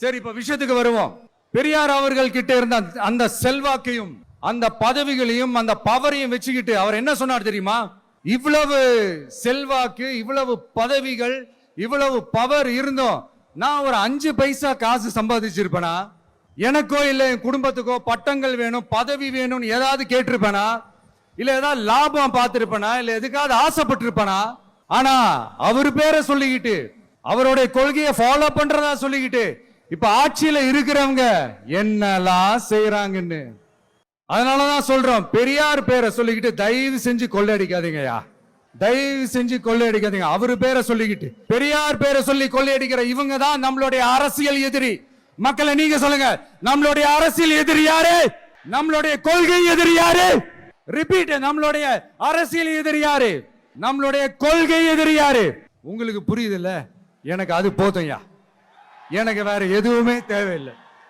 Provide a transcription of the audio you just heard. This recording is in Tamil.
சரி, இப்ப விஷயத்துக்கு வருவோம். பெரியார் அவர்கள் கிட்ட இருந்த அந்த செல்வாக்கையும் அந்த பதவிகளையும் அந்த பவரையும் வச்சுக்கிட்டு அவர் என்ன சொன்னார் தெரியுமா? இவ்வளவு செல்வாக்கு, இவ்வளவு பதவிகள், இவ்வளவு பவர் இருந்தோம் நான் ஒரு 5 பைசா காசு சம்பாதிச்சிருப்பேனா? எனக்கோ இல்ல என் குடும்பத்துக்கோ பட்டங்கள் வேணும், பதவி வேணும்னு ஏதாவது கேட்டிருப்பேனா? இல்ல ஏதாவது லாபம் பார்த்திருப்பேனா? இல்ல எதுக்காவது ஆசைப்பட்டிருப்பேனா? ஆனா அவர் பேரை சொல்லிக்கிட்டு அவருடைய கொள்கையை ஃபாலோ பண்றதா சொல்லிக்கிட்டு இப்ப ஆட்சியில இருக்கிறவங்க என்னெல்லாம் செய்யறாங்கன்னு. அதனாலதான் சொல்றோம், பெரியார் பேரை சொல்லிக்கிட்டு தயவு செஞ்சு கொள்ளையடிக்காதீங்கயா, தயவு செஞ்சு கொள்ளையடிக்காதீங்க. அவரு பேரை சொல்லிக்கிட்டு பெரியார் பேரை சொல்லி கொள்ளையடிக்கிற இவங்க தான் நம்மளுடைய அரசியல் எதிரி. மக்களை நீங்க சொல்லுங்க, நம்மளுடைய அரசியல் எதிரி யாரு? நம்மளுடைய கொள்கை எதிரி யாரு? ரிப்பீட், நம்மளுடைய அரசியல் எதிரி யாரு? நம்மளுடைய கொள்கை எதிரி யாரு? உங்களுக்கு புரியுது இல்ல? எனக்கு அது போதும்யா, எனக்கு வேற எதுவுமே தேவையில்லை.